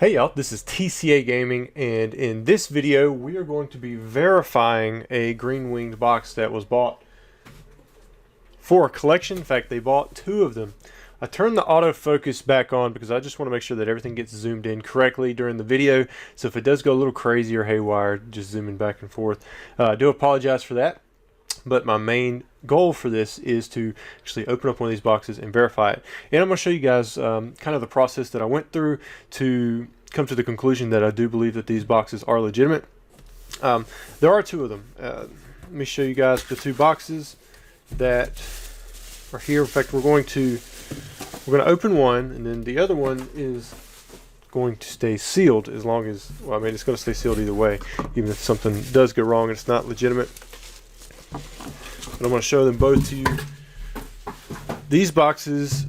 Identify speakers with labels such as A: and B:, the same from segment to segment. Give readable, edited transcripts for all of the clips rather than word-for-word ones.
A: Hey y'all, this is TCA Gaming, and in this video we are going to be verifying a green winged box that was bought for a collection. In fact, they bought two of them. I turned the autofocus back on because I just want to make sure that everything gets zoomed in correctly during the video. So if it does go a little crazy or haywire, just zooming back and forth. I do apologize for that. But my main goal for this is to actually open up one of these boxes and verify it. And I'm going to show you guys kind of the process that I went through to come to the conclusion that I do believe that these boxes are legitimate. There are two of them. Let me show you guys the two boxes that are here. In fact, we're going to open one, and then the other one is going to stay sealed as long as, well, I mean, it's going to stay sealed either way, even if something does go wrong and it's not legitimate. But I'm going to show them both to you. These boxes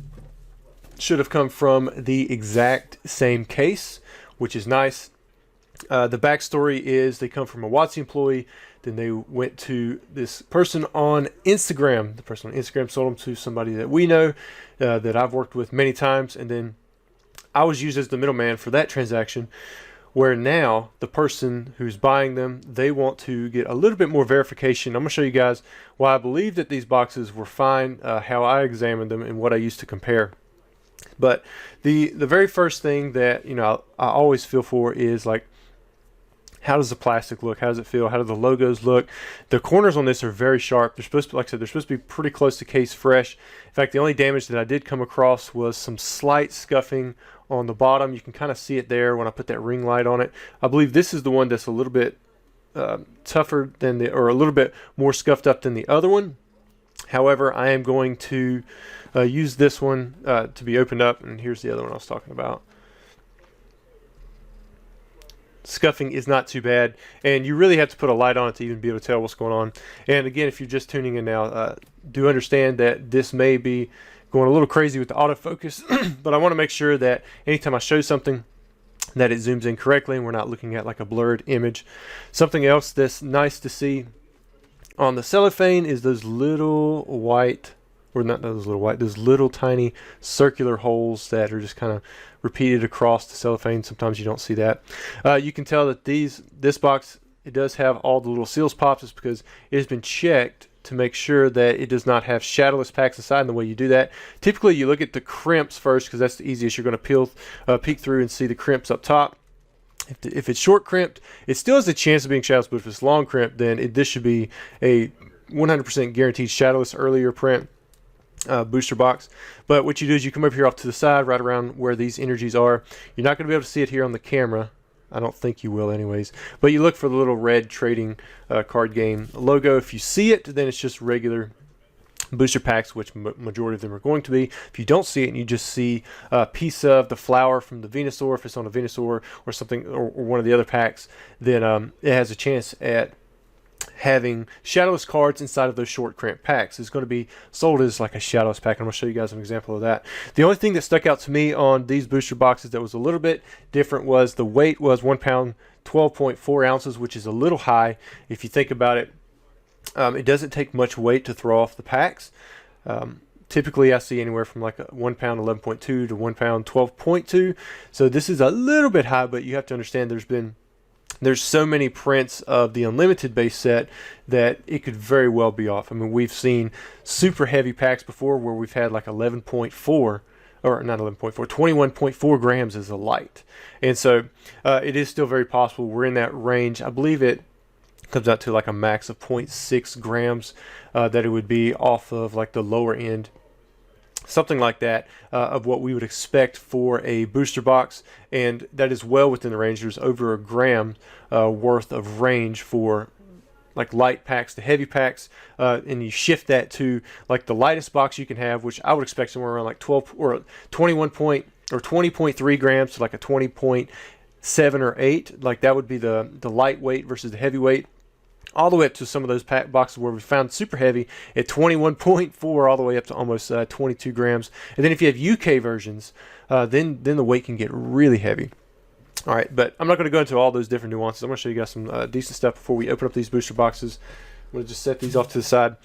A: should have come from the exact same case, which is nice. The backstory is they come from a WotC employee. Then they went to this person on Instagram. The person on Instagram sold them to somebody that we know, that I've worked with many times. And then I was used as the middleman for that transaction, where now the person who's buying them, they want to get a little bit more verification. I'm going to show you guys why I believe that these boxes were fine, how I examined them, and what I used to compare. But the very first thing that I always feel for is, like, how does the plastic look? How does it feel? How do the logos look? The corners on this are very sharp. They're supposed to, like I said, they're supposed to be pretty close to case fresh. In fact, the only damage that I did come across was some slight scuffing on the bottom. You can kind of see it there when I put that ring light on it. I believe this is the one that's a little bit tougher than or a little bit more scuffed up than the other one. However, I am going to use this one to be opened up, and here's the other one I was talking about. Scuffing is not too bad, and you really have to put a light on it to even be able to tell what's going on. And again, if you're just tuning in now, do understand that this may be going a little crazy with the autofocus, but I want to make sure that anytime I show something that it zooms in correctly and we're not looking at like a blurred image. Something else that's nice to see on the cellophane is those little white, or not those little white, those little tiny circular holes that are just kind of repeated across the cellophane. Sometimes you don't see that. You can tell that this box, it does have all the little seals pops. It's because it has been checked to make sure that it does not have shadowless packs inside. And the way you do that, typically you look at the crimps first, because that's the easiest. You're going to peek through and see the crimps up top. If it's short crimped, it still has a chance of being shadowless, but if it's long crimped, then this should be a 100% guaranteed shadowless earlier print booster box. But what you do is you come over here off to the side, right around where these energies are. You're not going to be able to see it here on the camera. I don't think you will anyways. But you look for the little red trading card game logo. If you see it, then it's just regular booster packs, which majority of them are going to be. If you don't see it and you just see a piece of the flower from the Venusaur, if it's on a Venusaur or something, or one of the other packs, then it has a chance at having shadowless cards inside of those short crimp packs. It's going to be sold as like a shadowless pack. I'm going to show you guys an example of that. The only thing that stuck out to me on these booster boxes that was a little bit different was the weight was 1 pound 12.4 ounces, which is a little high if you think about it. It doesn't take much weight to throw off the packs. Typically I see anywhere from like 1 pound 11.2 to 1 pound 12.2. So this is a little bit high, but you have to understand there's so many prints of the unlimited base set that it could very well be off. I mean, we've seen super heavy packs before where we've had like 11.4, or not 11.4, 21.4 grams as a light. And so it is still very possible we're in that range. I believe it comes out to like a max of 0.6 grams that it would be off of like the lower end, something like that, of what we would expect for a booster box. And that is well within the range. There's over a gram worth of range for like light packs to heavy packs, and you shift that to like the lightest box you can have, which I would expect somewhere around like 12 or 20.3 grams to like a 20.7 or 8. Like that would be the lightweight versus the heavyweight, all the way up to some of those pack boxes where we found super heavy at 21.4 all the way up to almost 22 grams. And then if you have UK versions, then the weight can get really heavy. All right, but I'm not going to go into all those different nuances. I'm going to show you guys some decent stuff before we open up these booster boxes. I'm going to just set these off to the side.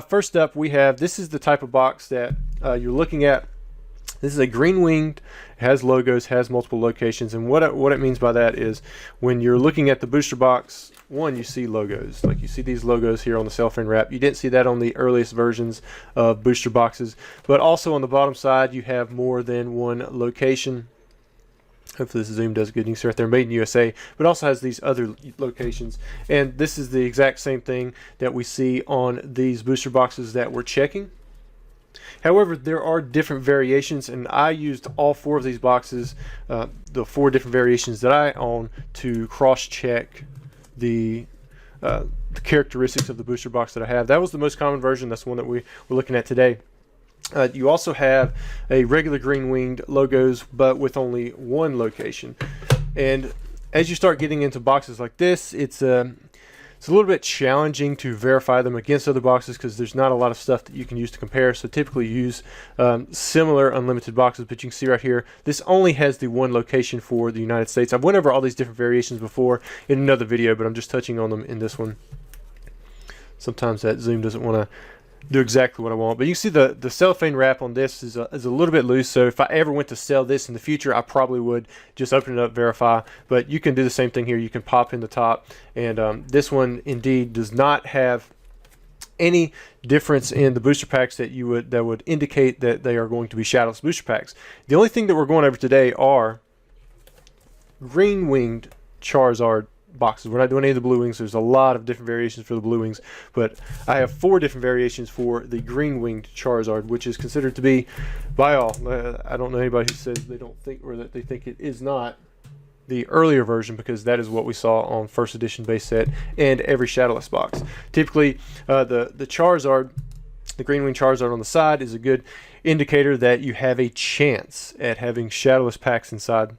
A: First up, we have, this is the type of box that you're looking at. This is a green winged, has logos, has multiple locations, and what it means by that is when you're looking at the booster box, one, you see logos. Like you see these logos here on the cellophane wrap. You didn't see that on the earliest versions of booster boxes, but also on the bottom side you have more than one location. Hopefully this zoom does good. You can see right there, made in USA, but also has these other locations. And this is the exact same thing that we see on these booster boxes that we're checking. However, there are different variations, and I used all 4 of these boxes, the 4 different variations that I own, to cross-check the characteristics of the booster box that I have. That was the most common version. That's the one that we're looking at today. You also have a regular green winged logos, but with only one location. And as you start getting into boxes like this, it's a little bit challenging to verify them against other boxes because there's not a lot of stuff that you can use to compare. So typically use similar unlimited boxes, but you can see right here, this only has the one location for the United States. I've went over all these different variations before in another video, but I'm just touching on them in this one. Sometimes that zoom doesn't want to do exactly what I want, but you can see the cellophane wrap on this is a little bit loose, so if I ever went to sell this in the future, I probably would just open it up, verify. But you can do the same thing here. You can pop in the top, and this one indeed does not have any difference in the booster packs that would indicate that they are going to be shadowless booster packs. The only thing that we're going over today are green winged Charizard boxes. We're not doing any of the blue wings. There's a lot of different variations for the blue wings, but I have 4 different variations for the green winged Charizard, which is considered to be, by all, I don't know anybody who says they don't think, or that they think it is not the earlier version, because that is what we saw on first edition base set and every shadowless box. Typically the Charizard, the green winged Charizard on the side, is a good indicator that you have a chance at having shadowless packs inside.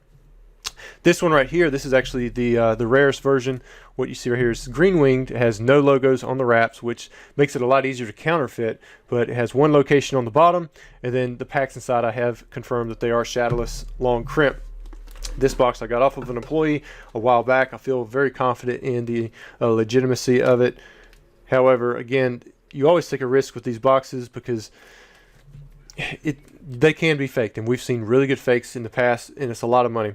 A: This one right here, this is actually the rarest version. What you see right here is green winged. It has no logos on the wraps, which makes it a lot easier to counterfeit, but it has one location on the bottom, and then the packs inside I have confirmed that they are shadowless long crimp. This box I got off of an employee a while back. I feel very confident in the legitimacy of it. However, again, you always take a risk with these boxes because they can be faked, and we've seen really good fakes in the past, and it's a lot of money.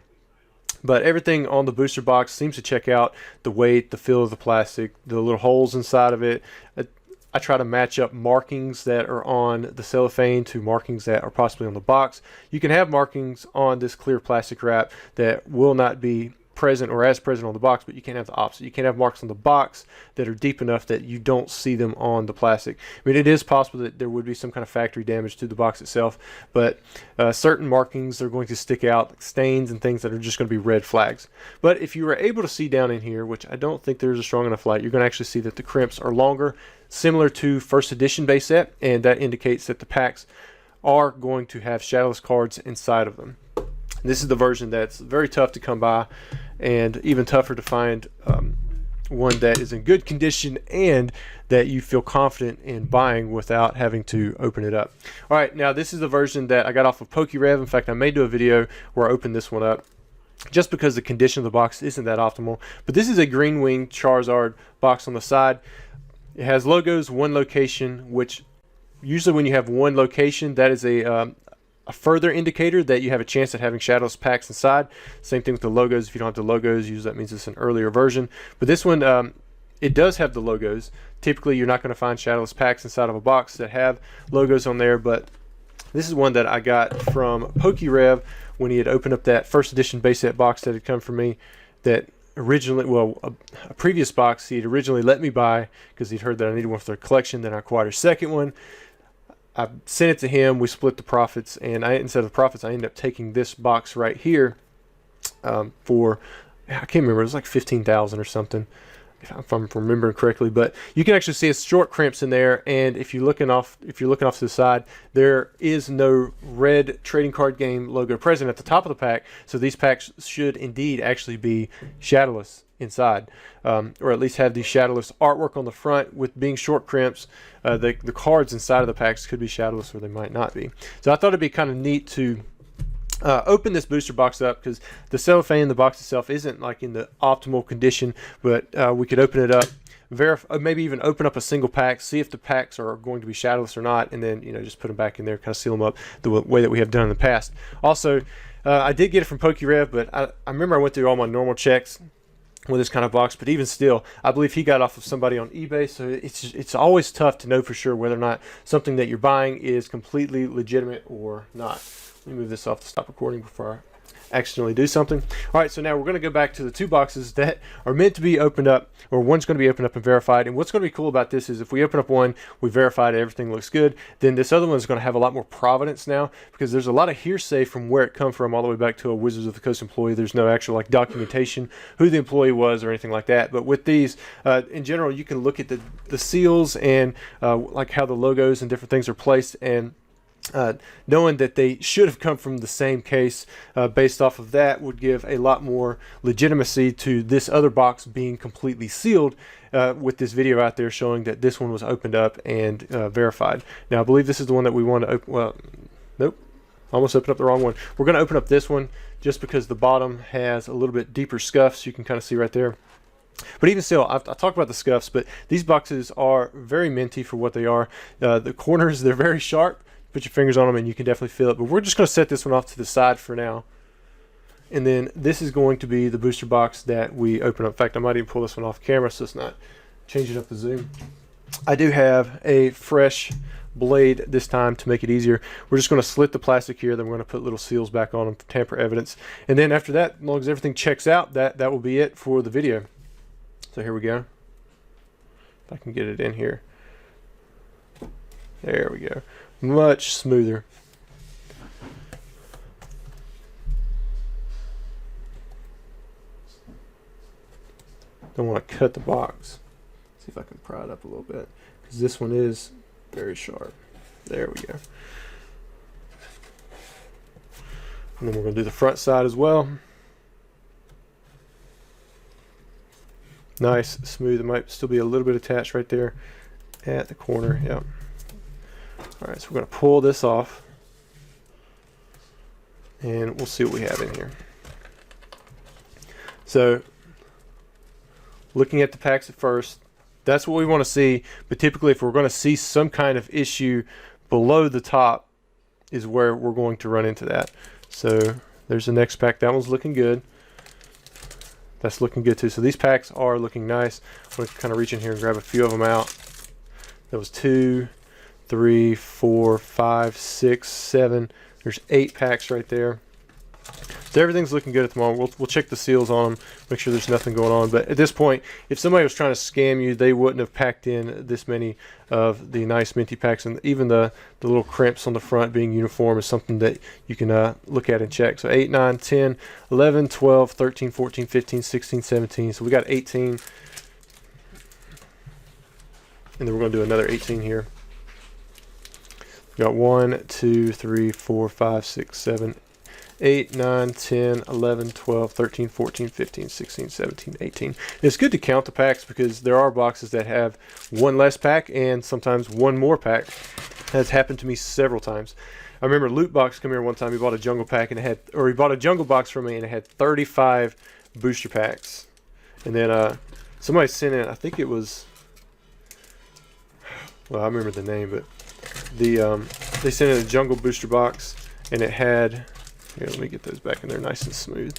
A: But everything on the booster box seems to check out: the weight, the feel of the plastic, the little holes inside of it. I try to match up markings that are on the cellophane to markings that are possibly on the box. You can have markings on this clear plastic wrap that will not be present or as present on the box, but you can't have the opposite. You can't have marks on the box that are deep enough that you don't see them on the plastic. I mean, it is possible that there would be some kind of factory damage to the box itself, but certain markings are going to stick out, like stains and things that are just going to be red flags. But if you were able to see down in here, which I don't think there's a strong enough light, you're going to actually see that the crimps are longer, similar to first edition base set, and that indicates that the packs are going to have shadowless cards inside of them. This is the version that's very tough to come by, and even tougher to find one that is in good condition and that you feel confident in buying without having to open it up. All right, now this is the version that I got off of PokeRev. In fact, I may do a video where I open this one up, just because the condition of the box isn't that optimal. But this is a green winged Charizard box on the side. It has logos, one location, which usually when you have one location, that is a further indicator that you have a chance at having shadowless packs inside. Same thing with the logos. If you don't have the logos, usually that means it's an earlier version. But this one, it does have the logos. Typically, you're not going to find shadowless packs inside of a box that have logos on there, but this is one that I got from PokeRev when he had opened up that first edition base set box that had come from me, that originally, well, a previous box he had originally let me buy because he'd heard that I needed one for their collection. Then I acquired a second one. I sent it to him. We split the profits, and instead of the profits, I ended up taking this box right here for, I can't remember, it was like $15,000 or something, if I'm remembering correctly. But you can actually see it's short crimps in there, and if you're looking off to the side, there is no red trading card game logo present at the top of the pack. So these packs should indeed actually be shadowless inside, or at least have the shadowless artwork on the front. With being short crimps, the cards inside of the packs could be shadowless or they might not be. So I thought it'd be kind of neat to open this booster box up, because the cellophane in the box itself isn't like in the optimal condition, but we could open it up, maybe even open up a single pack, see if the packs are going to be shadowless or not, and then just put them back in there, kind of seal them up the way that we have done in the past. Also, I did get it from PokeRev, but I remember I went through all my normal checks with this kind of box, but even still, I believe he got off of somebody on eBay, so it's always tough to know for sure whether or not something that you're buying is completely legitimate or not. Let me move this off to stop recording before I accidentally do something. All right, so now we're going to go back to the two boxes that are meant to be opened up, or one's going to be opened up and verified. And what's going to be cool about this is if we open up one, we verified everything looks good, then this other one is going to have a lot more provenance now, because there's a lot of hearsay from where it come from all the way back to a Wizards of the Coast employee. There's no actual like documentation who the employee was or anything like that. But with these, in general, you can look at the seals and like how the logos and different things are placed, and knowing that they should have come from the same case based off of that would give a lot more legitimacy to this other box being completely sealed, with this video out there showing that this one was opened up and verified. Now I believe this is the one that we want to open. Well, nope, almost opened up the wrong one. We're going to open up this one just because the bottom has a little bit deeper scuffs, you can kind of see right there. But even still, I talked about the scuffs, but these boxes are very minty for what they are. The corners, they're very sharp. Put your fingers on them and you can definitely feel it. But we're just going to set this one off to the side for now. And then this is going to be the booster box that we open up. In fact, I might even pull this one off camera so it's not changing up the zoom. I do have a fresh blade this time to make it easier. We're just going to slit the plastic here, then we're going to put little seals back on them for tamper evidence. And then after that, as long as everything checks out, that will be it for the video. So here we go. If I can get it in here. There we go. Much smoother. Don't want to cut the box. See if I can pry it up a little bit, because this one is very sharp. There we go. And then we're going to do the front side as well. Nice, smooth. It might still be a little bit attached right there at the corner. Yep. Alright, so we're going to pull this off and we'll see what we have in here. So, looking at the packs at first, that's what we want to see, but typically if we're going to see some kind of issue below the top is where we're going to run into that. So, there's the next pack. That one's looking good. That's looking good too. So these packs are looking nice. I'm going to kind of reach in here and grab a few of them out. That was 2, 3, 4, 5, 6, 7. There's 8 packs right there. So everything's looking good at the moment. We'll check the seals on them, make sure there's nothing going on. But at this point, if somebody was trying to scam you, they wouldn't have packed in this many of the nice minty packs. And even the little crimps on the front being uniform is something that you can look at and check. So 8, 9, 10, 11, 12, 13, 14, 15, 16, 17. So we got 18. And then we're going to do another 18 here. We got 1, 2, 3, 4, 5, 6, 7, 8, 9, 10, 11, 12, 13, 14, 15, 16, 17, 18. And it's good to count the packs because there are boxes that have one less pack and sometimes one more pack. That's happened to me several times. I remember Loot Box come here one time. He bought a jungle pack and it had, or he bought a jungle box from me and it had 35 booster packs. And then somebody sent in, I think it was, well, I remember the name, but they sent in a jungle booster box and it had, here, let me get those back in there nice and smooth.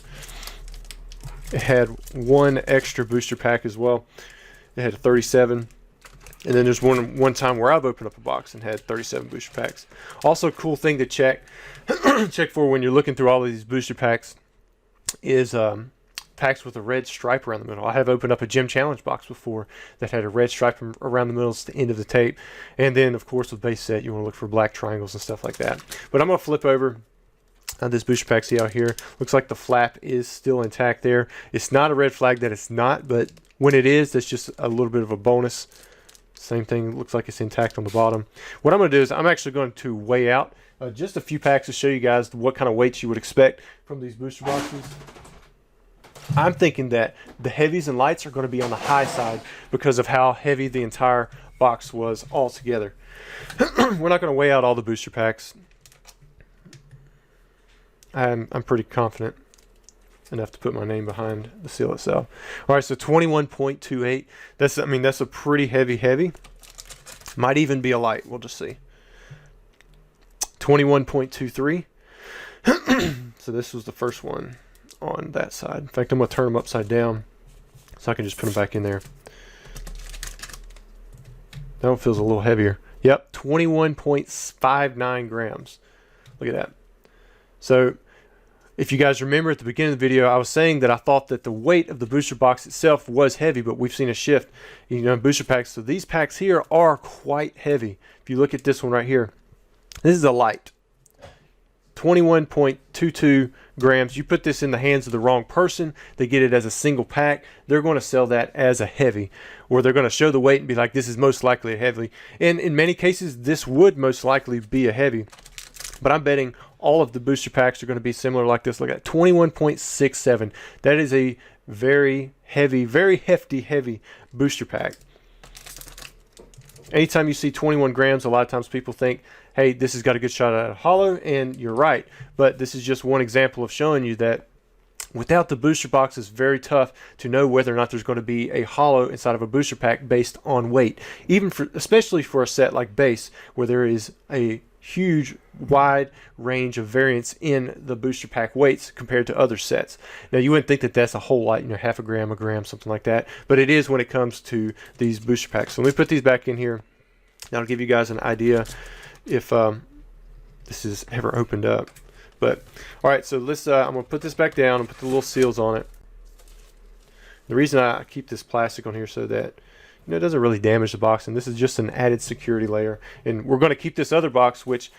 A: It had one extra booster pack as well. It had 37. And then there's one time where I've opened up a box and had 37 booster packs. Also, a cool thing to check for when you're looking through all of these booster packs is packs with a red stripe around the middle. I have opened up a Gym Challenge box before that had a red stripe around the middle. It's the end of the tape. And then, of course, with base set, you want to look for black triangles and stuff like that. But I'm going to flip over this booster pack. See out here, looks like the flap is still intact there. It's not a red flag that it's not, but when it is, that's just a little bit of a bonus. Same thing, looks like it's intact on the bottom. What I'm going to do is I'm actually going to weigh out just a few packs to show you guys what kind of weights you would expect from these booster boxes. I'm thinking that the heavies and lights are going to be on the high side because of how heavy the entire box was altogether. We're not going to weigh out all the booster packs. I'm pretty confident enough to put my name behind the seal itself. All right, so 21.28. That's, I mean, that's a pretty heavy. Might even be a light. We'll just see. 21.23. So this was the first one on that side. In fact, I'm going to turn them upside down so I can just put them back in there. That one feels a little heavier. Yep, 21.59 grams. Look at that. So if you guys remember at the beginning of the video, I was saying that I thought that the weight of the booster box itself was heavy, but we've seen a shift, you know, in booster packs. So these packs here are quite heavy. If you look at this one right here, this is a light. 21.22 grams. You put this in the hands of the wrong person, they get it as a single pack, they're going to sell that as a heavy, or they're going to show the weight and be like, this is most likely a heavy. And in many cases, this would most likely be a heavy. But I'm betting all of the booster packs are going to be similar like this. Look at 21.67. That is a very heavy, very hefty booster pack. Anytime you see 21 grams, a lot of times people think, hey, this has got a good shot at a hollow, and you're right. But this is just one example of showing you that without the booster box, it's very tough to know whether or not there's going to be a hollow inside of a booster pack based on weight. Even for, especially for a set like base, where there is a huge wide range of variance in the booster pack weights compared to other sets. Now you wouldn't think that that's a whole lot, you know, half a gram, something like that, but it is when it comes to these booster packs. So let me put these back in here. That'll give you guys an idea if this is ever opened up. But all right, so let's I'm gonna put this back down and put the little seals on it. The reason I keep this plastic on here so that, you know, it doesn't really damage the box, and this is just an added security layer. And we're going to keep this other box, which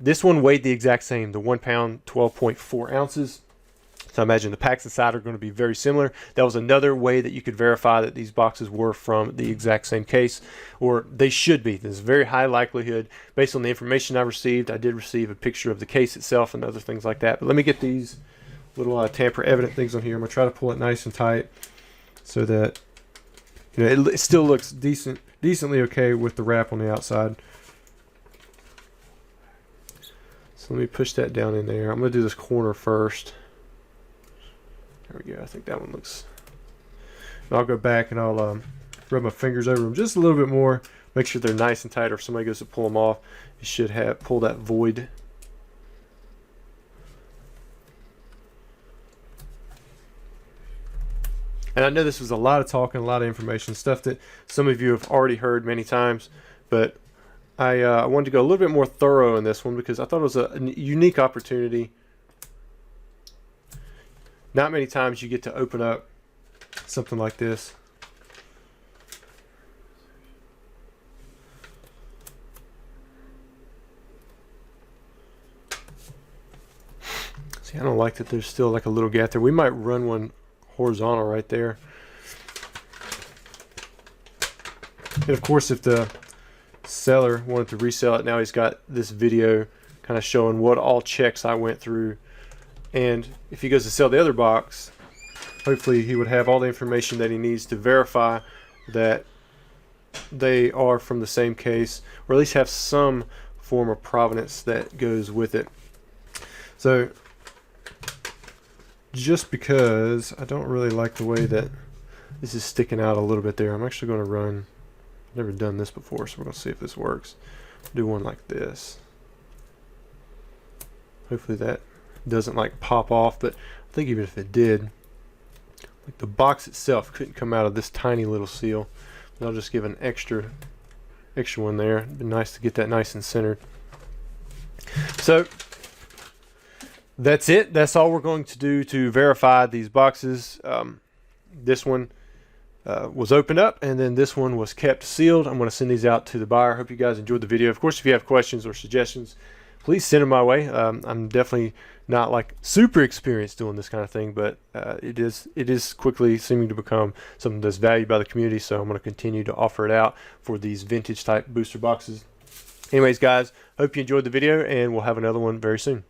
A: this one weighed the exact same, the 1 pound 12.4 ounces. So I imagine the packs inside are going to be very similar. That was another way that you could verify that these boxes were from the exact same case, or they should be. There's a very high likelihood based on the information I received. I did receive a picture of the case itself and other things like that. But let me get these little tamper evident things on here. I'm going to try to pull it nice and tight so that, you know, it still looks decently okay with the wrap on the outside. So let me push that down in there. I'm going to do this corner first. There we go. I think that one looks. And I'll go back and I'll rub my fingers over them just a little bit more. Make sure they're nice and tight, or if somebody goes to pull them off, you should have pull that void. And I know this was a lot of talking, a lot of information, stuff that some of you have already heard many times, but I wanted to go a little bit more thorough in this one because I thought it was a unique opportunity. Not many times you get to open up something like this. See, I don't like that there's still like a little gap there. We might run one horizontal right there. And of course, if the seller wanted to resell it, now he's got this video kind of showing what all checks I went through. And if he goes to sell the other box, hopefully he would have all the information that he needs to verify that they are from the same case, or at least have some form of provenance that goes with it. So just because I don't really like the way that this is sticking out a little bit there, I'm actually going to run, I've never done this before, so we're going to see if this works. Do one like this. Hopefully that doesn't like pop off, but I think even if it did, like the box itself couldn't come out of this tiny little seal. And I'll just give an extra one there. It'd be nice to get that nice and centered. So that's it. That's all we're going to do to verify these boxes. This one was opened up, and then this one was kept sealed. I'm going to send these out to the buyer. Hope you guys enjoyed the video. Of course, if you have questions or suggestions, please send them my way. I'm definitely not like super experienced doing this kind of thing, but it is quickly seeming to become something that's valued by the community, so I'm going to continue to offer it out for these vintage type booster boxes. Anyways, guys, hope you enjoyed the video, and we'll have another one very soon.